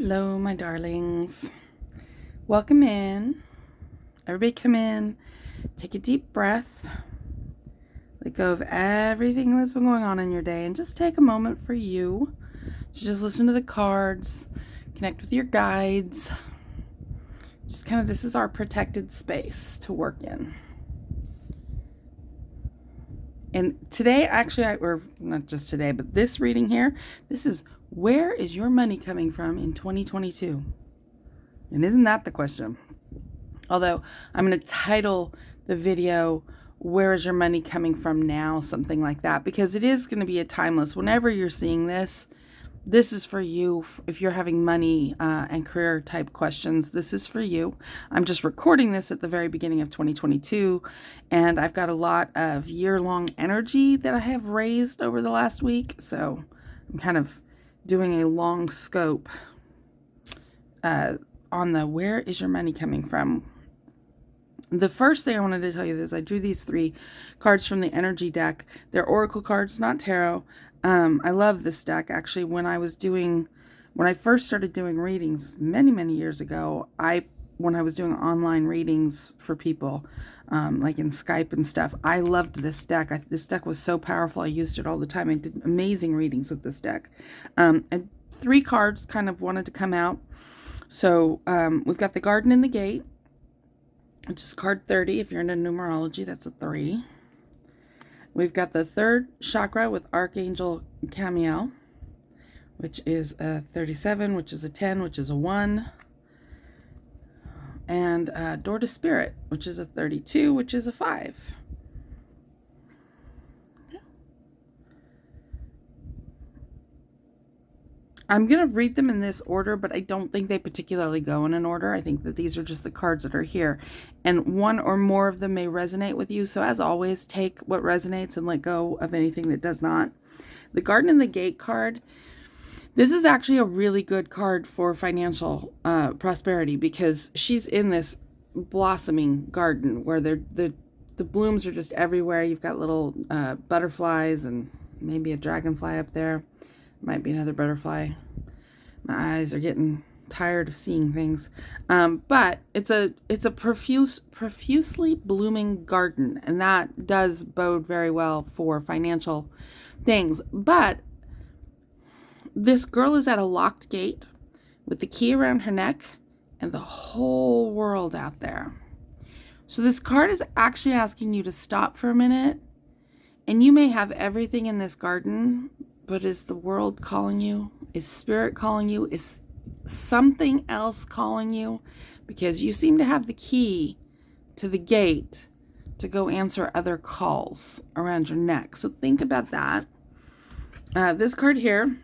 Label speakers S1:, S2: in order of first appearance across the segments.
S1: Hello, my darlings. Welcome in. Everybody come in. Take a deep breath. Let go of everything that's been going on in your day and just take a moment for you to just listen to the cards, connect with your guides. Just kind of, this is our protected space to work in. And today, actually, or not just today, but this reading here, this is where is your money coming from in 2022? And isn't that the question? Although I'm going to title the video, Where is Your Money Coming From Now? Something like that, because it is going to be a timeless. Whenever you're seeing this, this is for you. If you're having money and career type questions, this is for you. I'm just recording this at the very beginning of 2022, and I've got a lot of year-long energy that I have raised over the last week. So I'm kind of doing a long scope on the where is your money coming from. The first thing I wanted to tell you is I drew these 3 cards from the energy deck. They're oracle cards, not tarot. I love this deck. Actually, when I first started doing readings many years ago, when I was doing online readings for people, like in Skype and stuff, I loved this deck. This deck was so powerful. I used it all the time. I did amazing readings with this deck. And 3 cards kind of wanted to come out. So we've got the Garden in the Gate, which is card 30. If you're into numerology, that's a 3. We've got the 3rd chakra with Archangel Camiel, which is a 37, which is a 10, which is a 1. And Door to Spirit, which is a 32, which is a 5. I'm going to read them in this order, but I don't think they particularly go in an order. I think that these are just the cards that are here. And one or more of them may resonate with you. So as always, take what resonates and let go of anything that does not. The Garden in the Gate card, this is actually a really good card for financial prosperity, because she's in this blossoming garden where the blooms are just everywhere. You've got little butterflies and maybe a dragonfly up there. Might be another butterfly. My eyes are getting tired of seeing things. But it's a profusely blooming garden, and that does bode very well for financial things. But this girl is at a locked gate with the key around her neck and the whole world out there. So this card is actually asking you to stop for a minute, and you may have everything in this garden, but is the world calling you? Is spirit calling you? Is something else calling you? Because you seem to have the key to the gate to go answer other calls around your neck. So think about that. This card here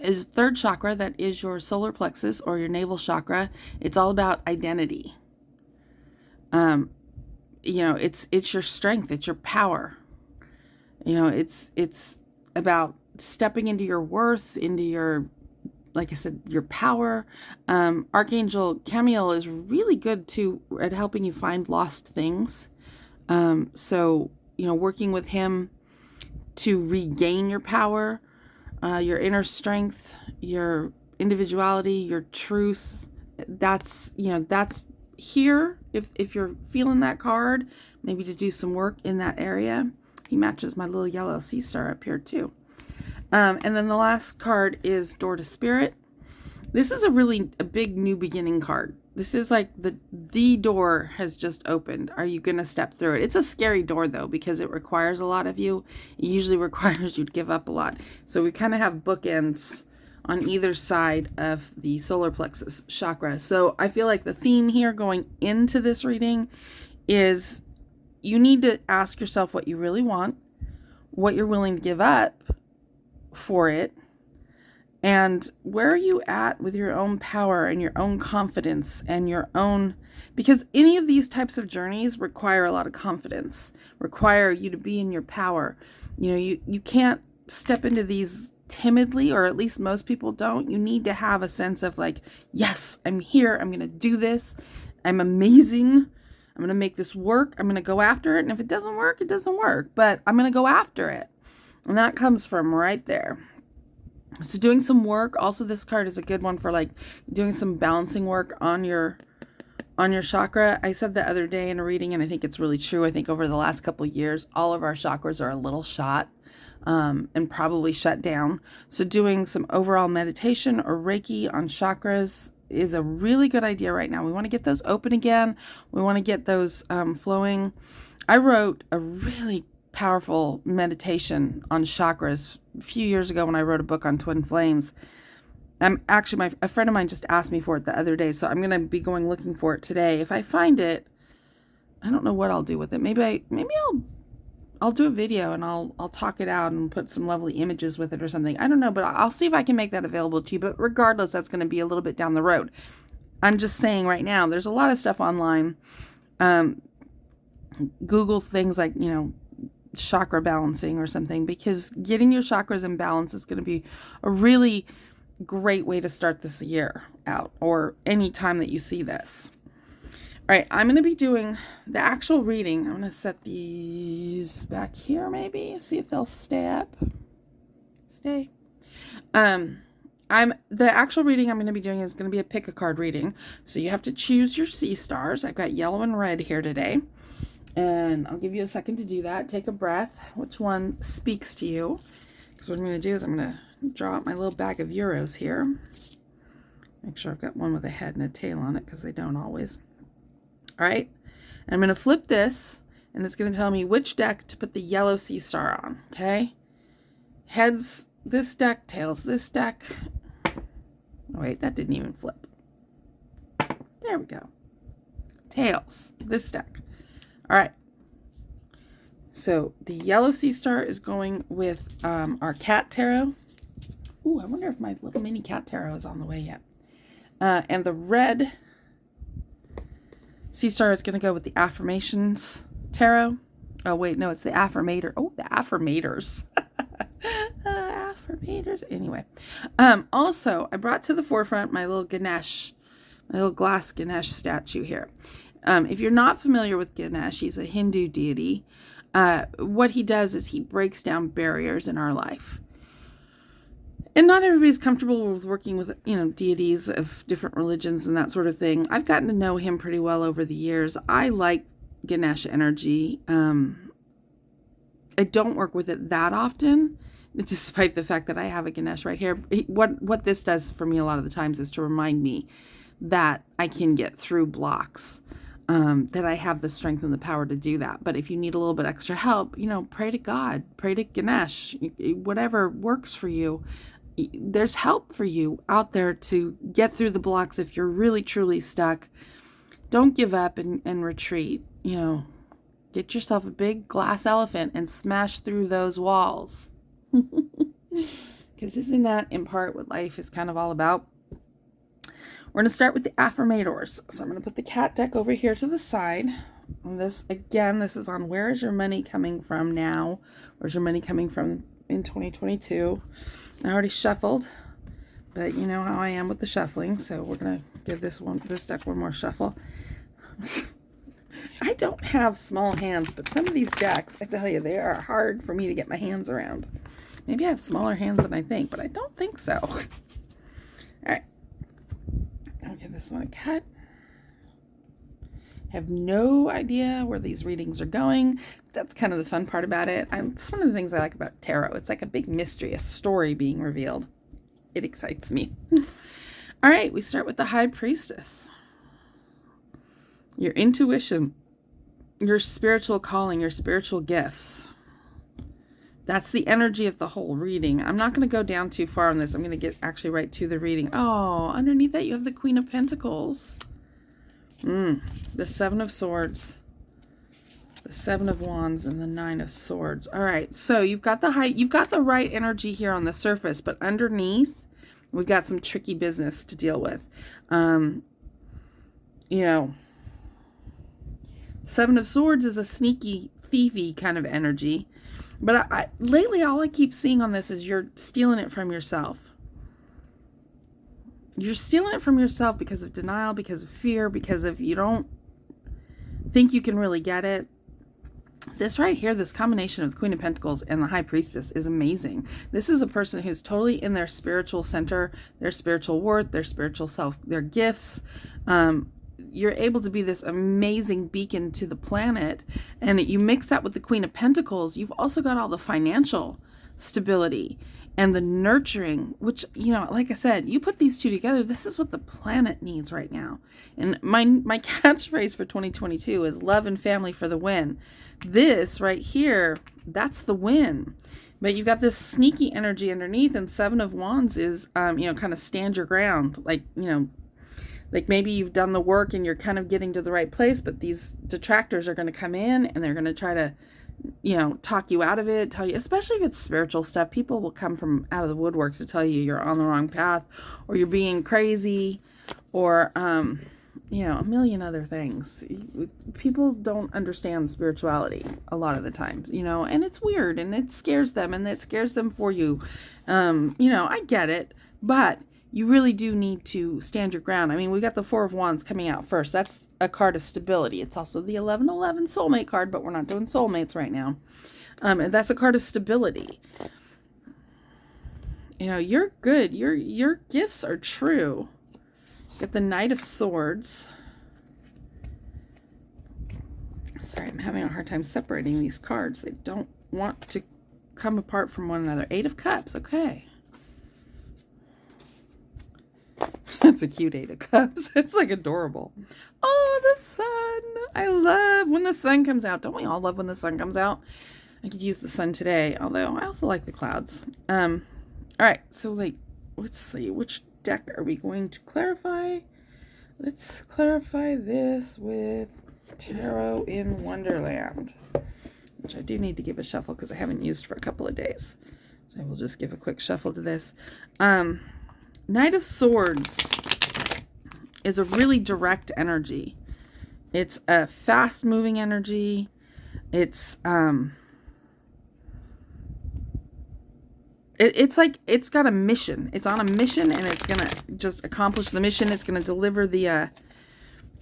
S1: is 3rd chakra. That is your solar plexus or your navel chakra. It's all about identity. It's your strength. It's your power. It's about stepping into your worth, into your, like I said, your power. Archangel Camiel is really good at helping you find lost things. So, working with him to regain your power, your inner strength, your individuality, your truth. That's here. If you're feeling that card, maybe to do some work in that area. He matches my little yellow sea star up here too. And then the last card is Door to Spirit. This is a big new beginning card. This is like the door has just opened. Are you going to step through it? It's a scary door though, because it requires a lot of you. It usually requires you to give up a lot. So we kind of have bookends on either side of the solar plexus chakra. So I feel like the theme here going into this reading is you need to ask yourself what you really want, what you're willing to give up for it, and where are you at with your own power and your own confidence and your own, because any of these types of journeys require a lot of confidence, require you to be in your power. You can't step into these timidly, or at least most people don't. You need to have a sense of like, yes, I'm here. I'm going to do this. I'm amazing. I'm going to make this work. I'm going to go after it. And if it doesn't work, it doesn't work. But I'm going to go after it. And that comes from right there. So doing some work. Also, this card is a good one for like doing some balancing work on your chakra. I said the other day in a reading, and I think it's really true. I think over the last couple of years, all of our chakras are a little shot and probably shut down. So doing some overall meditation or Reiki on chakras is a really good idea right now. We want to get those open again. We want to get those flowing. I wrote a really powerful meditation on chakras a few years ago when I wrote a book on twin flames. I'm actually, a friend of mine just asked me for it the other day, so I'm going to be going looking for it today. If I find it, I don't know what I'll do with it. Maybe I'll do a video and I'll talk it out and put some lovely images with it or something. I don't know, but I'll see if I can make that available to you. But regardless, that's going to be a little bit down the road. I'm just saying right now, there's a lot of stuff online. Google things like, chakra balancing or something, because getting your chakras in balance is going to be a really great way to start this year out, or any time that you see this. All right, I'm going to be doing the actual reading. I'm going to set these back here, maybe see if they'll stay up. Stay. The actual reading I'm going to be doing is going to be a pick a card reading. So you have to choose your sea stars. I've got yellow and red here today. And I'll give you a second to do that. Take a breath. Which one speaks to you? So what I'm going to do is I'm going to draw out my little bag of euros here. Make sure I've got one with a head and a tail on it, because they don't always. All right. And I'm going to flip this, and it's going to tell me which deck to put the yellow sea star on. Okay. Heads this deck, tails this deck. Oh, wait, that didn't even flip. There we go. Tails this deck. All right. So the yellow sea star is going with our cat tarot. Ooh, I wonder if my little mini cat tarot is on the way yet. And the red sea star is going to go with the affirmations tarot. Oh, wait, no, it's the affirmator. Oh, the affirmators. Affirmators. Anyway. Also, I brought to the forefront my little Ganesh, my little glass Ganesh statue here. If you're not familiar with Ganesh, he's a Hindu deity. What he does is he breaks down barriers in our life. And not everybody's comfortable with working with, deities of different religions and that sort of thing. I've gotten to know him pretty well over the years. I like Ganesh energy. I don't work with it that often, despite the fact that I have a Ganesh right here. What this does for me a lot of the times is to remind me that I can get through blocks. That I have the strength and the power to do that. But if you need a little bit extra help, pray to God, pray to Ganesh, whatever works for you. There's help for you out there to get through the blocks if you're really, truly stuck. Don't give up and retreat. Get yourself a big glass elephant and smash through those walls. Because isn't that in part what life is kind of all about? We're going to start with the affirmators. So I'm going to put the cat deck over here to the side. And this is on where is your money coming from now? Where's your money coming from in 2022? I already shuffled, but you know how I am with the shuffling. So we're going to give this deck one more shuffle. I don't have small hands, but some of these decks, I tell you, they are hard for me to get my hands around. Maybe I have smaller hands than I think, but I don't think so. All right. I'll give this one a cut. Have no idea where these readings are going. That's kind of the fun part about it. It's one of the things I like about tarot. It's like a big mystery, a story being revealed. It excites me. All right, we start with the High Priestess. Your intuition, your spiritual calling, your spiritual gifts. That's the energy of the whole reading. I'm not going to go down too far on this. I'm going to get actually right to the reading. Oh, underneath that you have the Queen of Pentacles. The Seven of Swords, the Seven of Wands, and the Nine of Swords. All right, so you've got the right energy here on the surface, but underneath we've got some tricky business to deal with. Seven of Swords is a sneaky, thiefy kind of energy. But lately, all I keep seeing on this is you're stealing it from yourself. You're stealing it from yourself because of denial, because of fear, because of you don't think you can really get it. This right here, this combination of the Queen of Pentacles and the High Priestess is amazing. This is a person who's totally in their spiritual center, their spiritual worth, their spiritual self, their gifts. You're able to be this amazing beacon to the planet. And you mix that with the Queen of Pentacles, you've also got all the financial stability and the nurturing, which, you know, like I said, you put these two together, this is what the planet needs right now. And my catchphrase for 2022 is love and family for the win. This right here, that's the win. But you've got this sneaky energy underneath, and Seven of Wands is, you know, kind of stand your ground. Like, you know, like maybe you've done the work and you're kind of getting to the right place, but these detractors are going to come in and they're going to try to, you know, talk you out of it, tell you, especially if it's spiritual stuff, people will come from out of the woodworks to tell you you're on the wrong path, or you're being crazy, or, you know, a million other things. People don't understand spirituality a lot of the time, you know, and it's weird and it scares them, and it scares them for you. You know, I get it, but you really do need to stand your ground. I mean, we got the Four of Wands coming out first. That's a card of stability. It's also the 1111 soulmate card, but we're not doing soulmates right now. And that's a card of stability. You know, you're good. Your gifts are true. Get the Knight of Swords. Sorry, I'm having a hard time separating these cards. They don't want to come apart from one another. Eight of Cups. Okay. It's a cute Eight of Cups. It's like adorable. Oh, the sun. I love when the sun comes out. Don't we all love when the sun comes out? I could use the sun today, although I also like the clouds. All right, so like, let's see, which deck are we going to clarify? Let's clarify this with Tarot in Wonderland, which I do need to give a shuffle because I haven't used for a couple of days. So I will just give a quick shuffle to this. Knight of Swords is a really direct energy. It's a fast-moving energy. It's it's like it's got a mission. It's on a mission, and it's gonna just accomplish the mission. It's gonna deliver the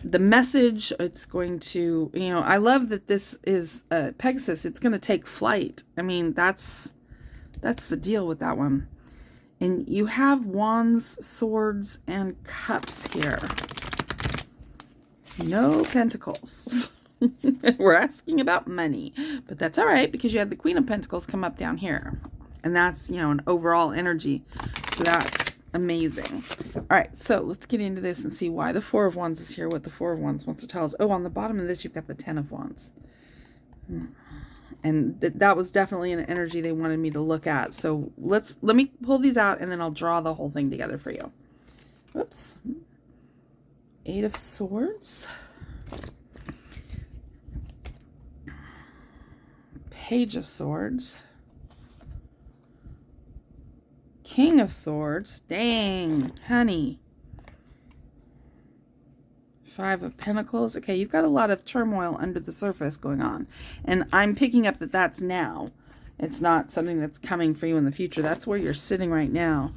S1: message. It's going to, you know, I love that this is Pegasus. It's gonna take flight. I mean, that's the deal with that one. And you have Wands, Swords, and Cups here. No Pentacles. We're asking about money. But that's all right, because you have the Queen of Pentacles come up down here. And that's, you know, an overall energy. So that's amazing. All right, so let's get into this and see why the Four of Wands is here, what the Four of Wands wants to tell us. Oh, on the bottom of this, you've got the Ten of Wands. And that was definitely an energy they wanted me to look at. So let me pull these out, and then I'll draw the whole thing together for you. Whoops. Eight of Swords. Page of Swords. King of Swords. Dang, honey. Five of Pentacles. Okay, you've got a lot of turmoil under the surface going on. And I'm picking up that that's now. It's not something that's coming for you in the future. That's where you're sitting right now.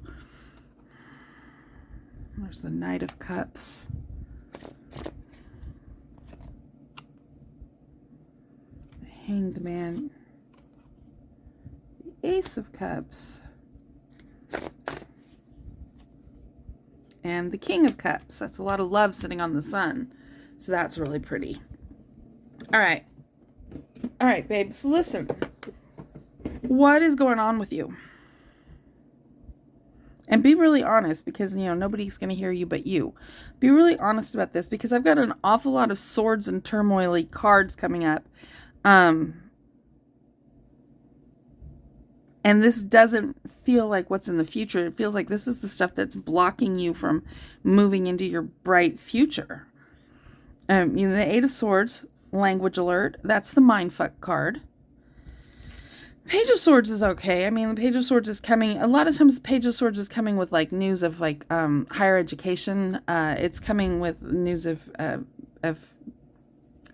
S1: There's the Knight of Cups. The Hanged Man. The Ace of Cups. And the King of Cups. That's a lot of love sitting on the sun. So that's really pretty. All right. All right, babes. Listen. What is going on with you? And be really honest, because, you know, nobody's going to hear you but you. Be really honest about this, because I've got an awful lot of swords and turmoil-y cards coming up. And this doesn't feel like what's in the future. It feels like this is the stuff that's blocking you from moving into your bright future. You know, the Eight of Swords, language alert. That's the mindfuck card. Page of Swords is okay. I mean, the Page of Swords is coming. A lot of times, Page of Swords is coming with like news of like higher education. It's coming with news of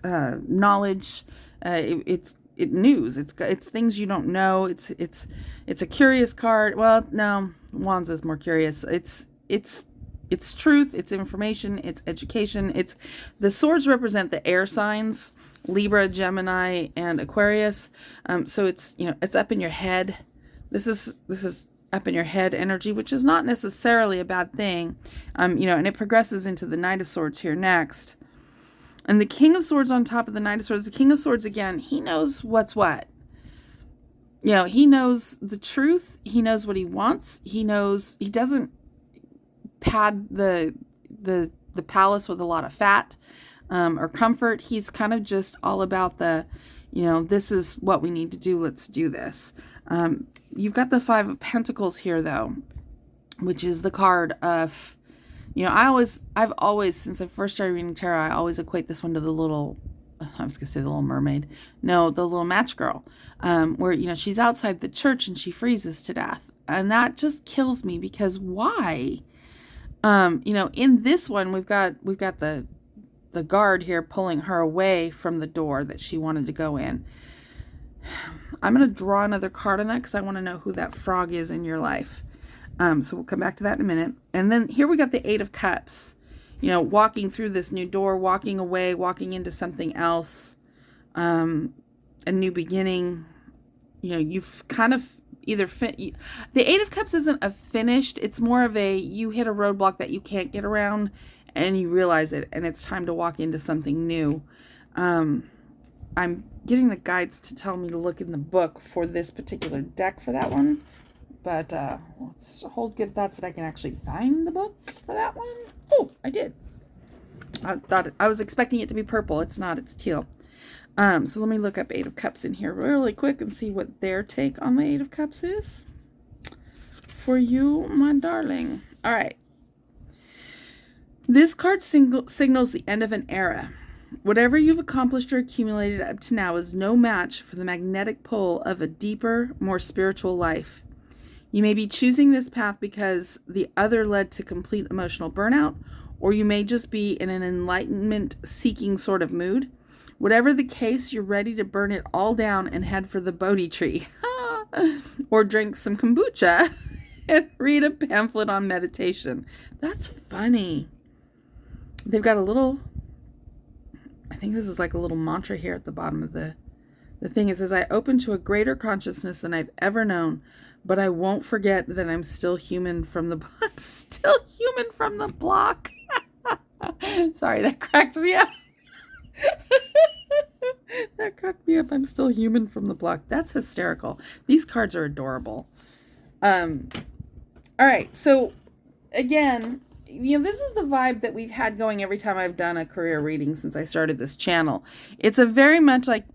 S1: knowledge. It's news. It's things you don't know. It's a curious card. Well, no, Wands is more curious. It's truth. It's information. It's education. It's the swords represent the air signs. Libra, Gemini, and Aquarius. So it's, it's up in your head. This is up in your head energy, which is not necessarily a bad thing. And it progresses into the Knight of Swords here next. And the King of Swords on top of the Knight of Swords. The King of Swords, again, he knows what's what. He knows the truth. He knows what he wants. He doesn't pad the palace with a lot of fat or comfort. He's kind of just all about this is what we need to do. Let's do this. You've got the Five of Pentacles here, though, which is the card of, I've always, since I first started reading tarot, I always equate this one to the little, I was going to say the Little Mermaid. No, the little match girl, where, she's outside the church and she freezes to death. And that just kills me because why? In this one, we've got the guard here pulling her away from the door that she wanted to go in. I'm going to draw another card on that because I want to know who that frog is in your life. So we'll come back to that in a minute. And then here we got the Eight of Cups, walking through this new door, walking away, walking into something else, a new beginning. You've kind of either the Eight of Cups isn't a finished, it's more of a, you hit a roadblock that you can't get around and you realize it and it's time to walk into something new. I'm getting the guides to tell me to look in the book for this particular deck for that one. But let's hold good thoughts that I can actually find the book for that one. Oh, I did. I was expecting it to be purple. It's not. It's teal. So let me look up Eight of Cups in here really quick and see what their take on the Eight of Cups is for you, my darling. All right. This card signals the end of an era. Whatever you've accomplished or accumulated up to now is no match for the magnetic pull of a deeper, more spiritual life. You may be choosing this path because the other led to complete emotional burnout, or you may just be in an enlightenment-seeking sort of mood. Whatever the case, you're ready to burn it all down and head for the Bodhi tree. Or drink some kombucha and read a pamphlet on meditation. That's funny. They've got a little, I think this is like a little mantra here at the bottom of the thing. It says, I open to a greater consciousness than I've ever known, but I won't forget that I'm still human from the block. Still human from the block. Sorry, that cracked me up. That cracked me up. I'm still human from the block. That's hysterical. These cards are adorable. All right. So again, this is the vibe that we've had going every time I've done a career reading since I started this channel. It's a very much like,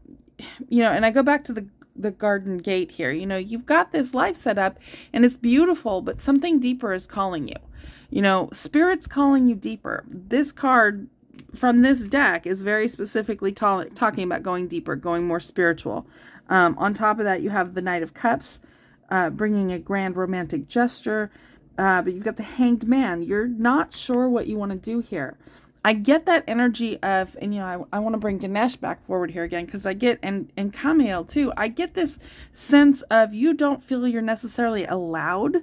S1: and I go back to the garden gate here. You've got this life set up and it's beautiful, but something deeper is calling you. Spirit's calling you deeper. This card from this deck is very specifically talking about going deeper, going more spiritual. On top of that, you have the Knight of Cups, bringing a grand romantic gesture. But you've got the Hanged Man. You're not sure what you want to do here. I get that energy of, and I want to bring Ganesh back forward here again, because I get, and Kamiel too, I get this sense of you don't feel you're necessarily allowed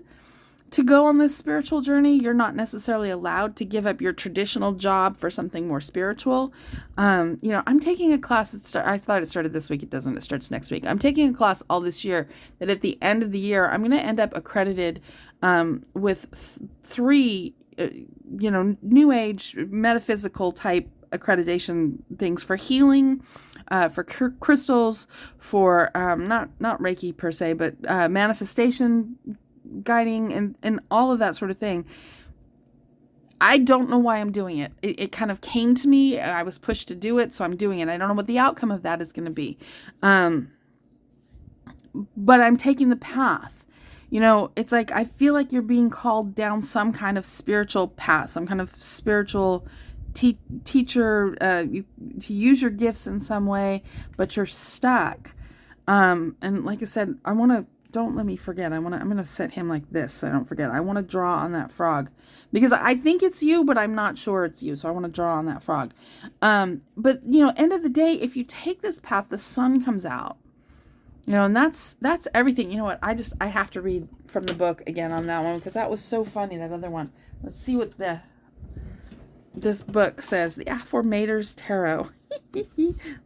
S1: to go on this spiritual journey. You're not necessarily allowed to give up your traditional job for something more spiritual. I'm taking a class, I thought it started this week, it doesn't, it starts next week. I'm taking a class all this year that at the end of the year, I'm going to end up accredited with three new age metaphysical type accreditation things for healing, for crystals, for not Reiki per se, but manifestation guiding and all of that sort of thing. I don't know why I'm doing it. It kind of came to me. I was pushed to do it, so I'm doing it. I don't know what the outcome of that is going to be. But I'm taking the path. It's like I feel like you're being called down some kind of spiritual path, some kind of spiritual teacher, to use your gifts in some way, but you're stuck. And like I said, don't let me forget. I'm going to set him like this so I don't forget. I want to draw on that frog because I think it's you, but I'm not sure it's you. So I want to draw on that frog. But end of the day, if you take this path, the sun comes out. And that's everything. You know what? I have to read from the book again on that one because that was so funny, that other one. Let's see what this book says. The Aphormator's Tarot.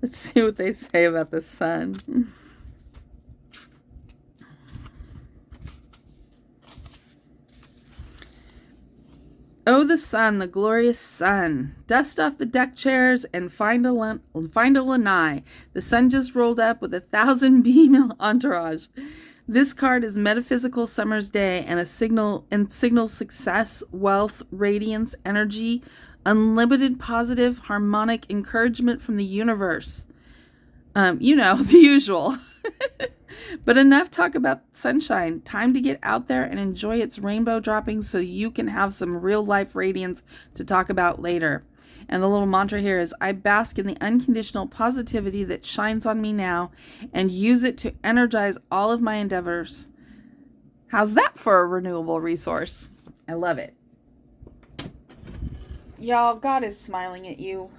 S1: Let's see what they say about the sun. Oh, the sun, the glorious sun. Dust off the deck chairs and find a lanai. The sun just rolled up with 1,000 beam entourage. This card is metaphysical summer's day and signals success, wealth, radiance, energy, unlimited positive harmonic encouragement from the universe. The usual. But enough talk about sunshine. Time to get out there and enjoy its rainbow droppings so you can have some real life radiance to talk about later. And the little mantra here is, I bask in the unconditional positivity that shines on me now and use it to energize all of my endeavors. How's that for a renewable resource? I love it. Y'all, God is smiling at you.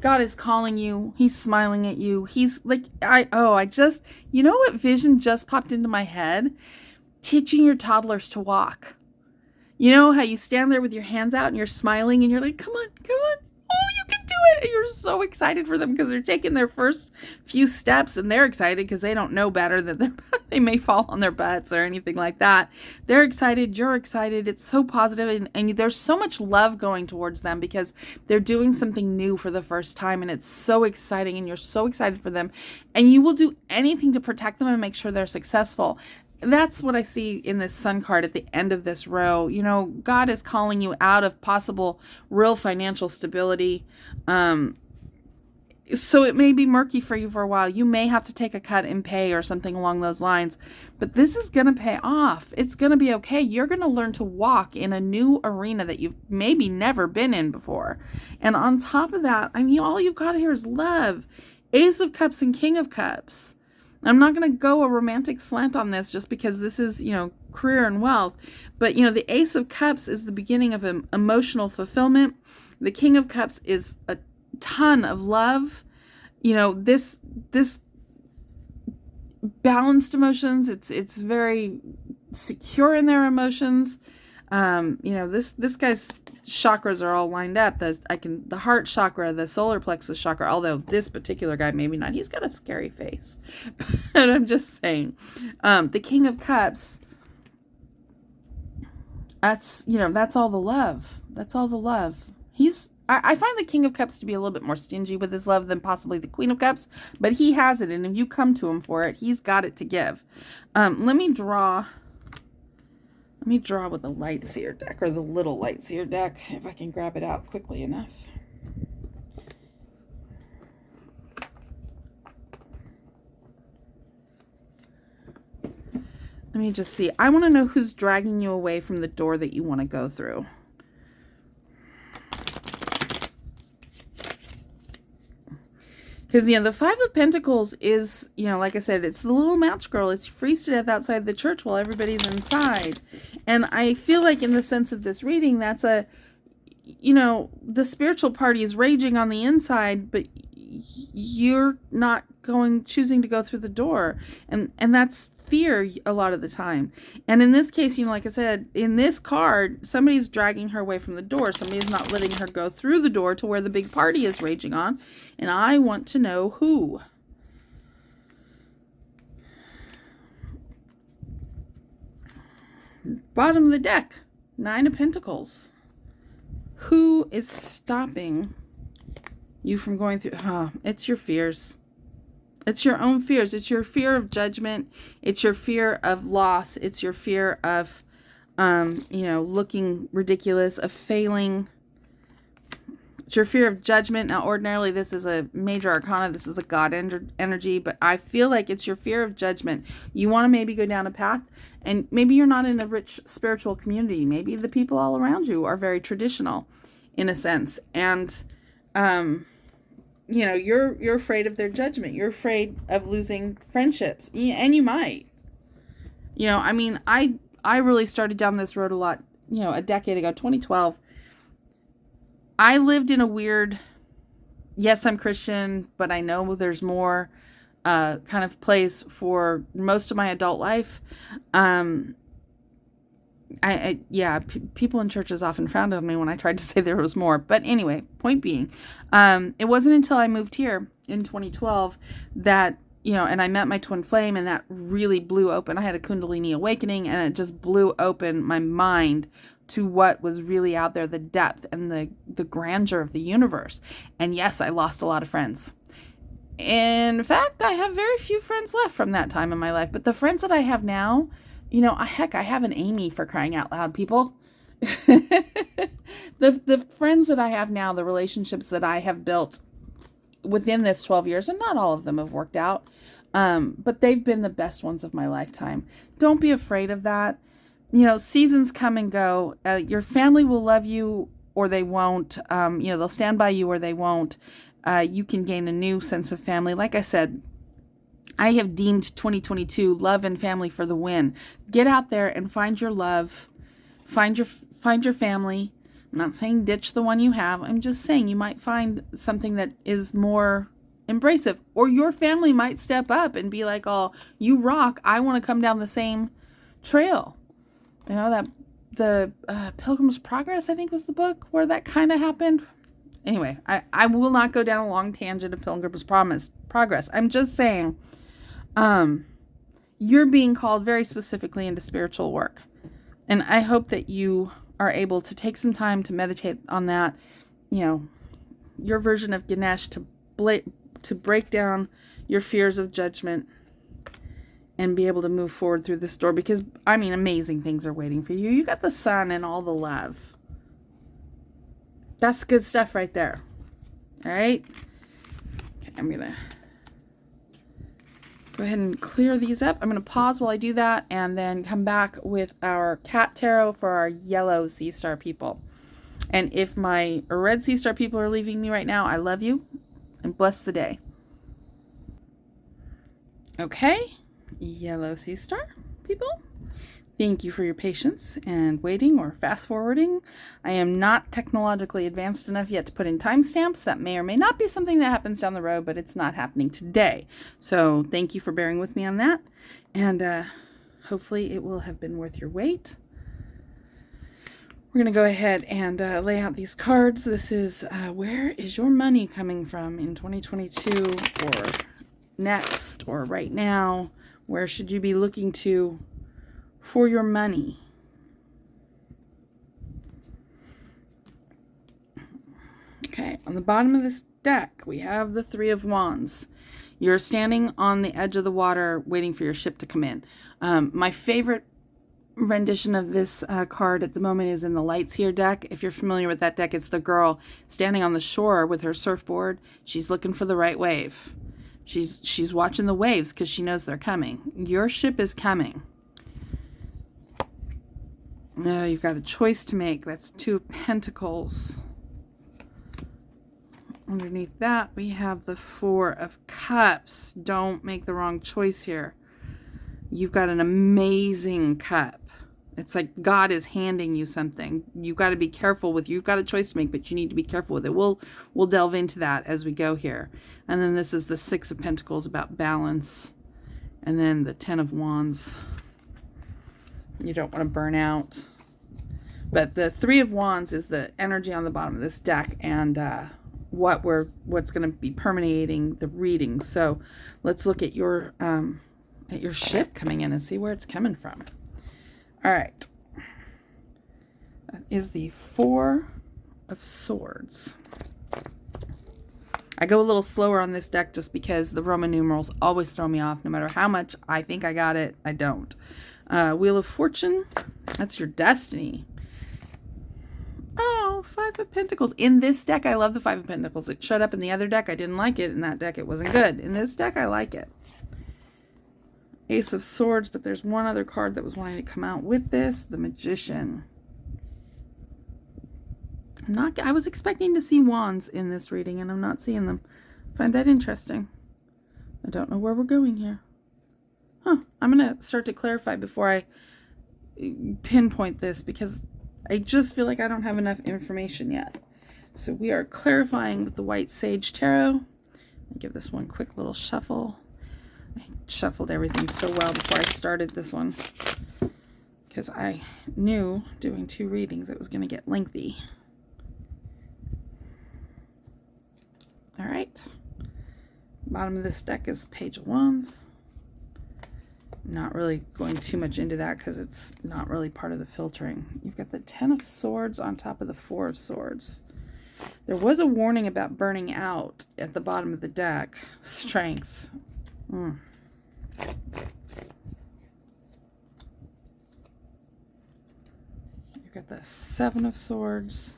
S1: God is calling you. He's smiling at you. He's like, you know what vision just popped into my head? Teaching your toddlers to walk. You know how you stand there with your hands out and you're smiling and you're like, come on. Oh, you can do it. And you're so excited for them because they're taking their first few steps and they're excited because they don't know better that they may fall on their butts or anything like that. They're excited. You're excited. It's so positive, and there's so much love going towards them because they're doing something new for the first time, and it's so exciting, and you're so excited for them, and you will do anything to protect them and make sure they're successful. That's what I see in this sun card at the end of this row. You know, God is calling you out of possible real financial stability. So it may be murky for you for a while. You may have to take a cut in pay or something along those lines. But this is going to pay off. It's going to be okay. You're going to learn to walk in a new arena that you've maybe never been in before. And on top of that, all you've got here is love. Ace of Cups and King of Cups. I'm not going to go a romantic slant on this just because this is, career and wealth. But, the Ace of Cups is the beginning of emotional fulfillment. The King of Cups is a ton of love. This balanced emotions. It's very secure in their emotions. This guy's chakras are all lined up. The heart chakra, the solar plexus chakra, although this particular guy, maybe not, he's got a scary face, but I'm just saying, the King of Cups, that's all the love. That's all the love. I find the King of Cups to be a little bit more stingy with his love than possibly the Queen of Cups, but he has it. And if you come to him for it, he's got it to give. Let me draw with the Lightseer deck, or the little Lightseer deck, if I can grab it out quickly enough. Let me just see. I want to know who's dragging you away from the door that you want to go through. Because, the Five of Pentacles is, like I said, it's the little match girl. It's freezed to death outside the church while everybody's inside. And I feel like in the sense of this reading, that's the spiritual party is raging on the inside, but you're not choosing to go through the door. And that's fear a lot of the time. And in this case, like I said, in this card, somebody's dragging her away from the door. Somebody's not letting her go through the door to where the big party is raging on. And I want to know who. Bottom of the deck, Nine of Pentacles. Who is stopping you from going through? It's your fears. It's your own fears. It's your fear of judgment. It's your fear of loss. It's your fear of, looking ridiculous, of failing. It's your fear of judgment. Now, ordinarily, this is a major arcana. This is a God energy, but I feel like it's your fear of judgment. You want to maybe go down a path, and maybe you're not in a rich spiritual community. Maybe the people all around you are very traditional, in a sense, and you're afraid of their judgment. You're afraid of losing friendships, and you might. I really started down this road a lot. A decade ago, 2012. I lived in a weird, yes, I'm Christian, but I know there's more kind of place for most of my adult life. Yeah, people in churches often frowned on me when I tried to say there was more. But anyway, point being, it wasn't until I moved here in 2012 that, and I met my twin flame, and that really blew open. I had a Kundalini awakening, and it just blew open my mind to what was really out there, the depth and the grandeur of the universe. And yes, I lost a lot of friends. In fact, I have very few friends left from that time in my life. But the friends that I have now, heck, I have an Amy, for crying out loud, people. The friends that I have now, the relationships that I have built within this 12 years, and not all of them have worked out, but they've been the best ones of my lifetime. Don't be afraid of that. Seasons come and go. Your family will love you or they won't. They'll stand by you or they won't. You can gain a new sense of family. Like I said, I have deemed 2022 love and family for the win. Get out there and find your love. Find your family. I'm not saying ditch the one you have. I'm just saying you might find something that is more embracive. Or your family might step up and be like, oh, you rock. I want to come down the same trail. That the Pilgrim's Progress, I think, was the book where that kind of happened. Anyway, I will not go down a long tangent of Pilgrim's Progress. I'm just saying, you're being called very specifically into spiritual work. And I hope that you are able to take some time to meditate on that, your version of Ganesh, to break down your fears of judgment and be able to move forward through this door, because, amazing things are waiting for you. You got the sun and all the love. That's good stuff right there. All right? Okay, I'm going to go ahead and clear these up. I'm going to pause while I do that and then come back with our cat tarot for our yellow sea star people. And if my red sea star people are leaving me right now, I love you and bless the day. Okay, yellow sea star people, thank you for your patience and waiting or fast forwarding. I am not technologically advanced enough yet to put in timestamps. That may or may not be something that happens down the road, but it's not happening today. So thank you for bearing with me on that. And hopefully it will have been worth your wait. We're going to go ahead and lay out these cards. This is where is your money coming from in 2022 or next or right now? Where should you be looking to for your money? Okay, on the bottom of this deck, we have the Three of Wands. You're standing on the edge of the water waiting for your ship to come in. My favorite rendition of this card at the moment is in the Lights Here deck. If you're familiar with that deck, it's the girl standing on the shore with her surfboard. She's looking for the right wave. She's watching the waves because she knows they're coming. Your ship is coming. Now you've got a choice to make. That's Two of Pentacles. Underneath that, we have the Four of Cups. Don't make the wrong choice here. You've got an amazing cup. It's like God is handing you something. You've got to be careful with. You've got a choice to make, but you need to be careful with it. We'll delve into that as we go here. And then this is the Six of Pentacles, about balance. And then the Ten of Wands. You don't want to burn out. But the Three of Wands is the energy on the bottom of this deck, and what's going to be permeating the reading. So let's look at your ship coming in and see where it's coming from. All right. That is the Four of Swords. I go a little slower on this deck just because the Roman numerals always throw me off. No matter how much I think I got it, I don't. Wheel of Fortune. That's your destiny. Oh, Five of Pentacles. In this deck, I love the Five of Pentacles. It showed up in the other deck. I didn't like it. In that deck, it wasn't good. In this deck, I like it. Ace of Swords, but there's one other card that was wanting to come out with this. The Magician. I was expecting to see wands in this reading, and I'm not seeing them. I find that interesting. I don't know where we're going here. I'm going to start to clarify before I pinpoint this, because I just feel like I don't have enough information yet. So we are clarifying with the White Sage Tarot. Let me give this one quick little shuffle. I shuffled everything so well before I started this one, because I knew doing 2 readings it was going to get lengthy. All right. Bottom of this deck is Page of Wands. Not really going too much into that because it's not really part of the filtering. You've got the 10 of Swords on top of the 4 of Swords. There was a warning about burning out at the bottom of the deck. Strength. You've got the 7 of Swords.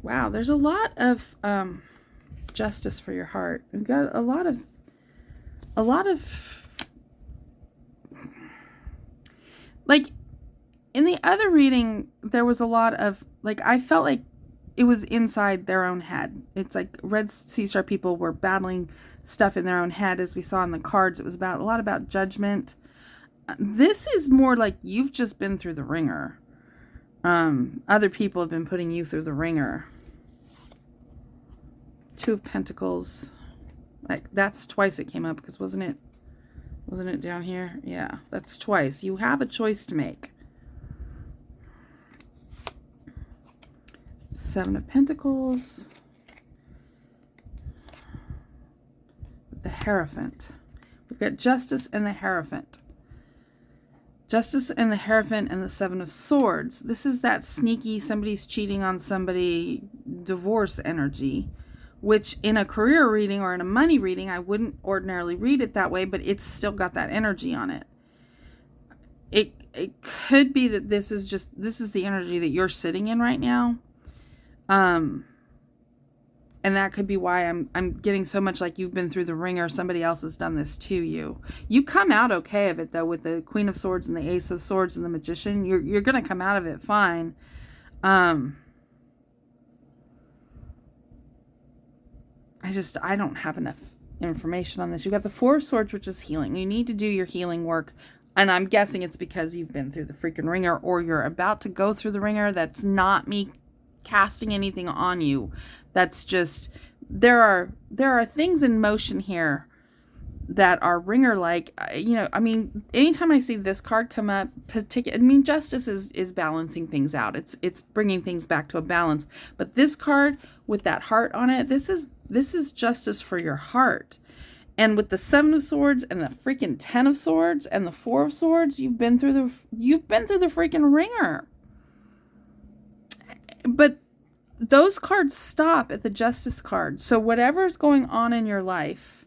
S1: Wow, there's a lot of justice for your heart. We've got a lot of like in the other reading there was a lot of like, I felt like it was inside their own head. It's like Red Sea Star people were battling stuff in their own head, as we saw in the cards. It was about a lot about judgment. This is more like you've just been through the ringer. Other people have been putting you through the ringer. 2 of Pentacles. Like, that's twice it came up, because wasn't it down here? Yeah, that's twice. You have a choice to make. 7 of Pentacles. The Hierophant. We've got Justice and the Hierophant. Justice and the Hierophant and the 7 of Swords. This is that sneaky, somebody's cheating on somebody, divorce energy, which in a career reading or in a money reading, I wouldn't ordinarily read it that way, but it's still got that energy on it. It could be that this is the energy that you're sitting in right now. And that could be why I'm getting so much like you've been through the ringer. Somebody else has done this to you. You come out okay of it, though, with the Queen of Swords and the Ace of Swords and the Magician. You're going to come out of it fine. I don't have enough information on this. You've got the 4 of Swords, which is healing. You need to do your healing work. And I'm guessing it's because you've been through the freaking ringer, or you're about to go through the ringer. That's not me casting anything on you. That's just, there are things in motion here that are ringer like. I mean, anytime I see this card come up, justice is balancing things out. It's bringing things back to a balance. But this card with that heart on it, this is justice for your heart. And with the 7 of Swords and the freaking 10 of Swords and the 4 of Swords, you've been through the freaking ringer. But those cards stop at the Justice card. So whatever's going on in your life,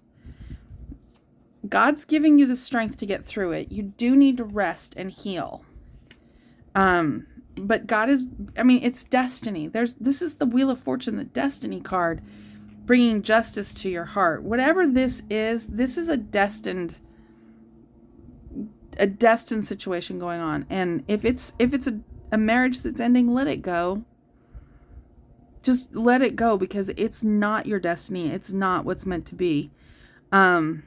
S1: God's giving you the strength to get through it. You do need to rest and heal. But God is, it's destiny. This is the Wheel of Fortune, the destiny card, bringing justice to your heart. Whatever this is a destined situation going on. And if it's a marriage that's ending, let it go. Just let it go, because it's not your destiny. It's not what's meant to be. And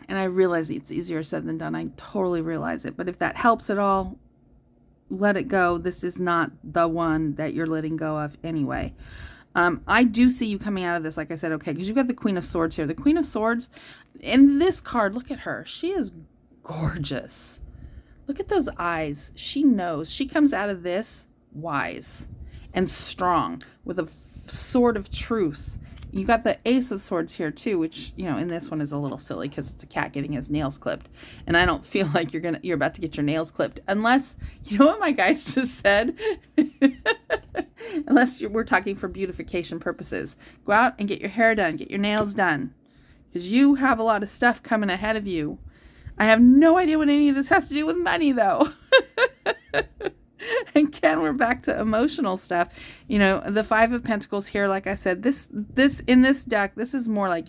S1: I realize it's easier said than done. I totally realize it. But if that helps at all, let it go. This is not the one that you're letting go of anyway. I do see you coming out of this, like I said, okay, because you've got the Queen of Swords here. The Queen of Swords, in this card, look at her. She is gorgeous. Look at those eyes. She knows. She comes out of this wise and strong with a sword of truth. You got the Ace of Swords here too, which, in this one is a little silly because it's a cat getting his nails clipped. And I don't feel like you're about to get your nails clipped unless, you know what my guys just said? Unless we're talking for beautification purposes. Go out and get your hair done, get your nails done, because you have a lot of stuff coming ahead of you. I have no idea what any of this has to do with money, though. Again, we're back to emotional stuff. The 5 of Pentacles here, like I said, this in this deck, this is more like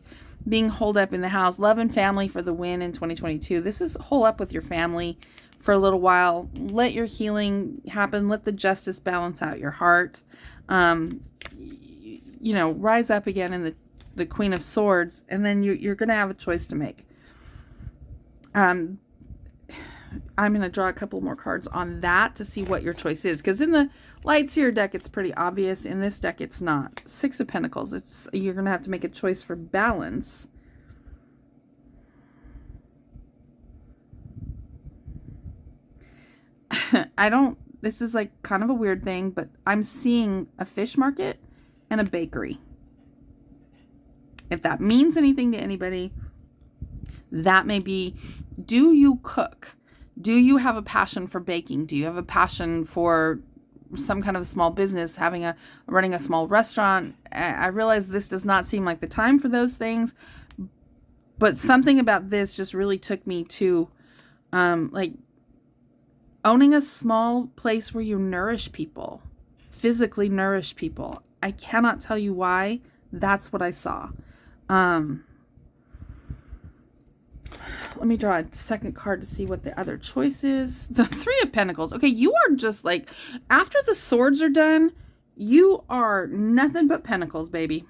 S1: being holed up in the house. Love and family for the win in 2022. This is hole up with your family for a little while. Let your healing happen. Let the justice balance out your heart. Rise up again in the Queen of Swords, and then you're going to have a choice to make. I'm going to draw a couple more cards on that to see what your choice is. Because in the Light Seer deck, it's pretty obvious. In this deck, it's not. 6 of Pentacles. You're going to have to make a choice for balance. this is like kind of a weird thing, but I'm seeing a fish market and a bakery. If that means anything to anybody, that may be, do you cook? Do you have a passion for baking? Do you have a passion for some kind of small business, running a small restaurant? I realize this does not seem like the time for those things, but something about this just really took me to like owning a small place where you nourish people, physically nourish people. I cannot tell you why. That's what I saw. Let me draw a second card to see what the other choice is. The Three of Pentacles. Okay, you are just like, after the swords are done, you are nothing but pentacles, baby.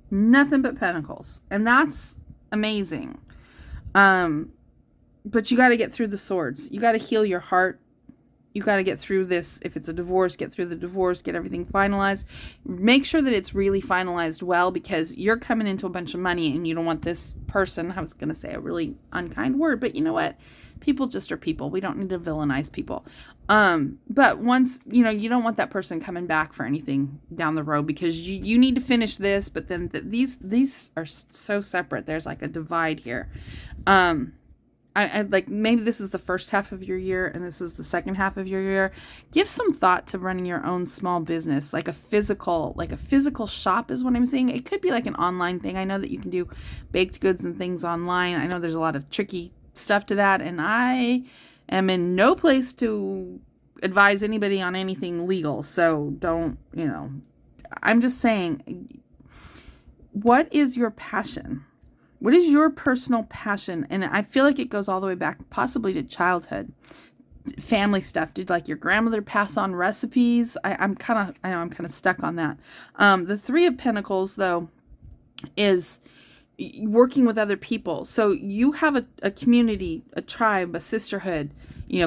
S1: Nothing but pentacles. And that's amazing. But you got to get through the swords. You got to heal your heart. You got to get through this. If it's a divorce, get through the divorce, get everything finalized. Make sure that it's really finalized well, because you're coming into a bunch of money and you don't want this person, I was going to say a really unkind word, but you know what? People just are people. We don't need to villainize people. But once, you don't want that person coming back for anything down the road, because you need to finish this, but then these are so separate. There's like a divide here. I like, maybe this is the first half of your year and this is the second half of your year. Give some thought to running your own small business, like a physical shop is what I'm saying. It could be like an online thing. I know that you can do baked goods and things online. I know there's a lot of tricky stuff to that, and I am in no place to advise anybody on anything legal. So don't, I'm just saying, what is your passion? What is your personal passion? And I feel like it goes all the way back possibly to childhood. Family stuff. Did like your grandmother pass on recipes? I'm kind of stuck on that. The Three of Pentacles, though, is working with other people. So you have a community, a tribe, a sisterhood,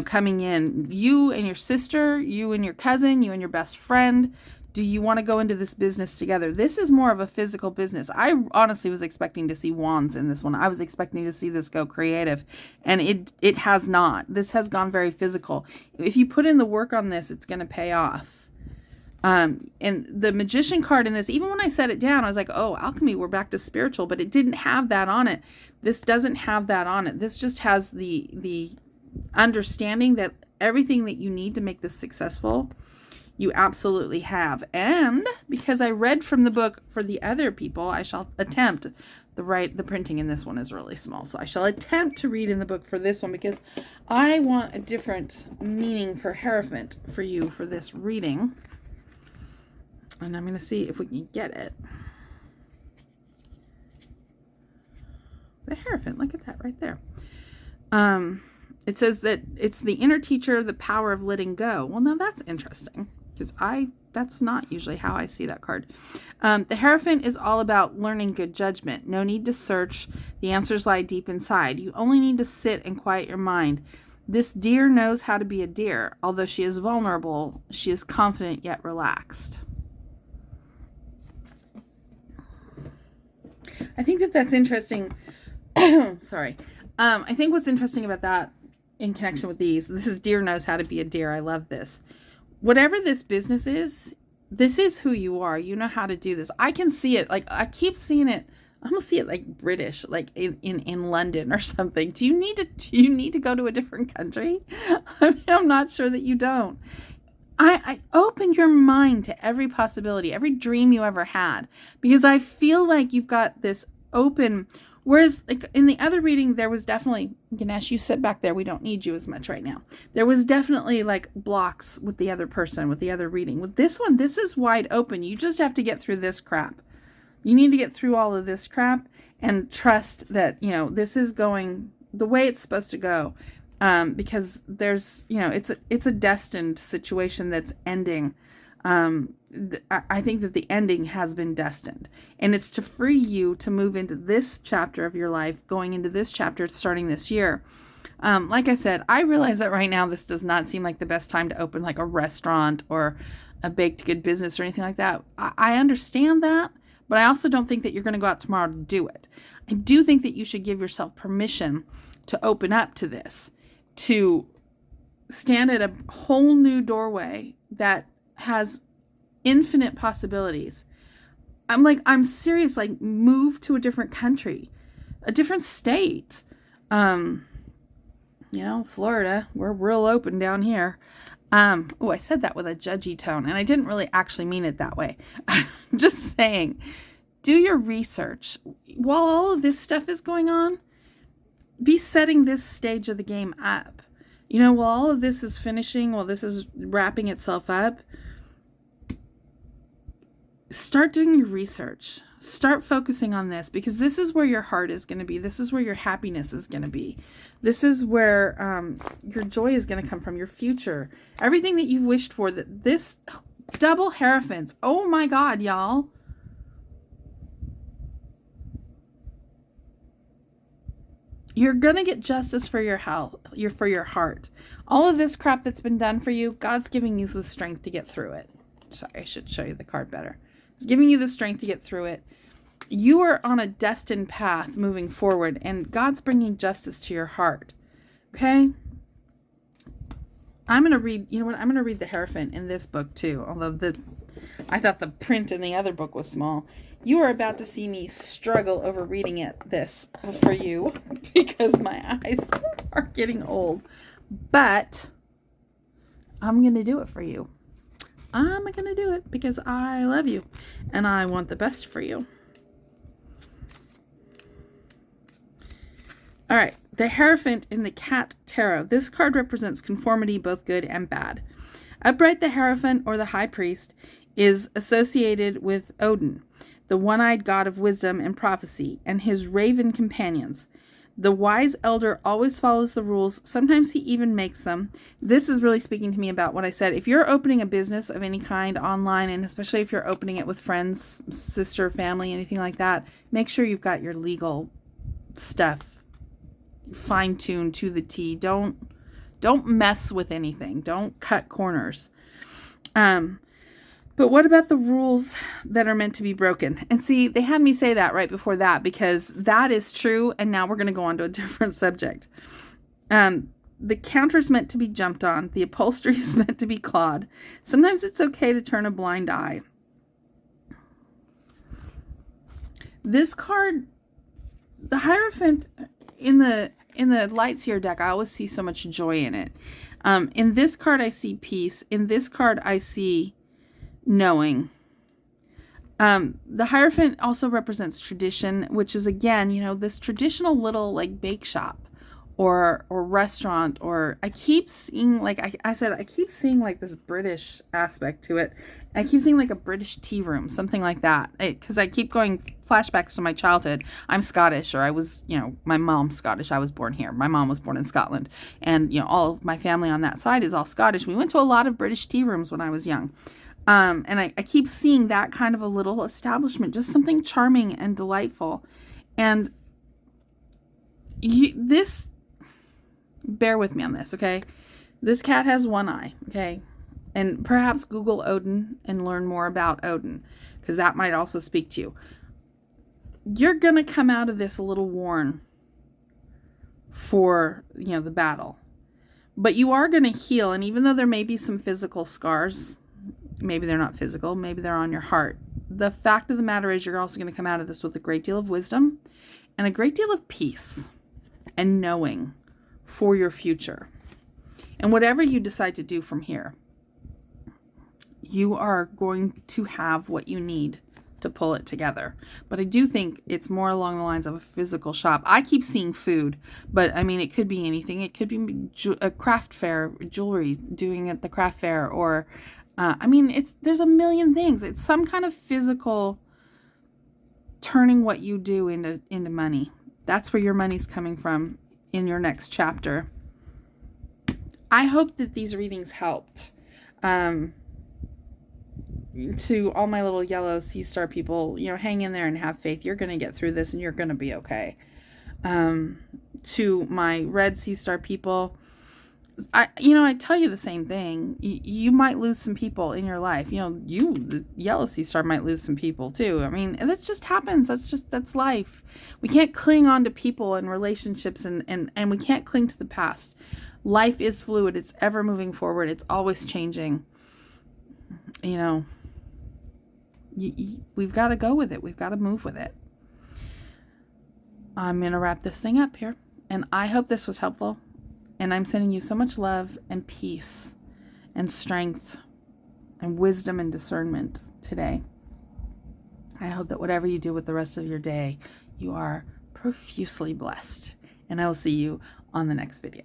S1: coming in. You and your sister, you and your cousin, you and your best friend. Do you want to go into this business together? This is more of a physical business. I honestly was expecting to see wands in this one. I was expecting to see this go creative, and it has not. This has gone very physical. If you put in the work on this, it's going to pay off. And the Magician card in this, even when I set it down, I was like, oh, alchemy, we're back to spiritual, but it didn't have that on it. This doesn't have that on it. This just has the understanding that everything that you need to make this successful, you absolutely have. And because I read from the book for the other people, I shall attempt the printing in this one is really small. So I shall attempt to read in the book for this one, because I want a different meaning for Hierophant for you for this reading. And I'm going to see if we can get it. The Hierophant, look at that right there. It says that it's the inner teacher, the power of letting go. Well, now that's interesting, because that's not usually how I see that card. The Hierophant is all about learning good judgment. No need to search. The answers lie deep inside. You only need to sit and quiet your mind. This deer knows how to be a deer. Although she is vulnerable, she is confident yet relaxed. I think that's interesting. Sorry. I think what's interesting about that in connection with this is deer knows how to be a deer. I love this. Whatever this business is, this is who you are. You know how to do this. I can see it. Like, I keep seeing it. I'm gonna see it like British, like in London or something. Do you need to go to a different country? I'm not sure that you don't. I open your mind to every possibility, every dream you ever had, because I feel like you've got this open. Whereas like in the other reading, there was definitely, Ganesh, you sit back there. We don't need you as much right now. There was definitely like blocks with the other person, with the other reading. With this one, this is wide open. You just have to get through this crap. You need to get through all of this crap and trust that, this is going the way it's supposed to go. Because there's, it's a destined situation that's ending. I think that the ending has been destined, and it's to free you to move into this chapter of your life, going into this chapter starting this year. Like I said, I realize that right now this does not seem like the best time to open like a restaurant or a baked good business or anything like that. I understand that, but I also don't think that you're going to go out tomorrow to do it. I do think that you should give yourself permission to open up to this, to stand at a whole new doorway that has infinite possibilities. I'm serious, like move to a different country, a different state. Florida, we're real open down here. I said that with a judgy tone, and I didn't really actually mean it that way. I'm just saying, do your research. While all of this stuff is going on, be setting this stage of the game up. While all of this is finishing, while this is wrapping itself up, start doing your research. Start focusing on this, because this is where your heart is going to be. This is where your happiness is going to be. This is where your joy is going to come from, your future. Everything that you've wished for, that this double Hierophants. Oh my God, y'all. You're going to get justice for your health, for your heart. All of this crap that's been done for you, God's giving you the strength to get through it. Sorry, I should show you the card better. It's giving you the strength to get through it. You are on a destined path moving forward, and God's bringing justice to your heart. Okay? I'm going to read, I'm going to read the Hierophant in this book too, although I thought the print in the other book was small. You are about to see me struggle over reading this for you because my eyes are getting old. But I'm going to do it for you. I'm going to do it because I love you and I want the best for you. All right, the Hierophant in the Cat Tarot. This card represents conformity, both good and bad. Upright, the Hierophant, or the High Priest, is associated with Odin, the one-eyed god of wisdom and prophecy, and his raven companions. The wise elder always follows the rules. Sometimes he even makes them. This is really speaking to me about what I said. If you're opening a business of any kind online, and especially if you're opening it with friends, sister, family, anything like that, make sure you've got your legal stuff fine-tuned to the T. Don't mess with anything. Don't cut corners. But what about the rules that are meant to be broken? And see, they had me say that right before that, because that is true. And now we're going to go on to a different subject. The counter's meant to be jumped on. The upholstery is meant to be clawed. Sometimes it's okay to turn a blind eye. This card, the Hierophant in the Lightseer deck, I always see so much joy in it. In this card, I see peace. In this card, I see knowing. The Hierophant also represents tradition, which is, again, this traditional little like bake shop or restaurant, or I keep seeing, like I said, I keep seeing like this British aspect to it. I keep seeing like a British tea room, something like that, because I keep going flashbacks to my childhood. I'm Scottish, or I was, my mom's Scottish. I was born here. My mom was born in Scotland, and all of my family on that side is all Scottish. We went to a lot of British tea rooms when I was young. And I keep seeing that kind of a little establishment, just something charming and delightful. And bear with me on this, okay? This cat has one eye, okay? And perhaps Google Odin and learn more about Odin, because that might also speak to you. You're going to come out of this a little worn for, the battle. But you are going to heal, and even though there may be some physical scars, maybe they're not physical, maybe they're on your heart. The fact of the matter is, you're also going to come out of this with a great deal of wisdom and a great deal of peace and knowing for your future. And whatever you decide to do from here, you are going to have what you need to pull it together. But I do think it's more along the lines of a physical shop. I keep seeing food, but it could be anything. It could be a craft fair, jewelry, doing at the craft fair, or there's a million things. It's some kind of physical turning what you do into money. That's where your money's coming from in your next chapter. I hope that these readings helped. To all my little yellow sea star people, hang in there and have faith. You're going to get through this and you're going to be okay. To my red sea star people, I tell you the same thing. You might lose some people in your life. The yellow sea star might lose some people too. That just happens. That's life. We can't cling on to people and relationships and we can't cling to the past. Life is fluid. It's ever moving forward. It's always changing. You know, we've got to go with it. We've got to move with it. I'm going to wrap this thing up here. And I hope this was helpful. And I'm sending you so much love and peace and strength and wisdom and discernment today. I hope that whatever you do with the rest of your day, you are profusely blessed. And I will see you on the next video.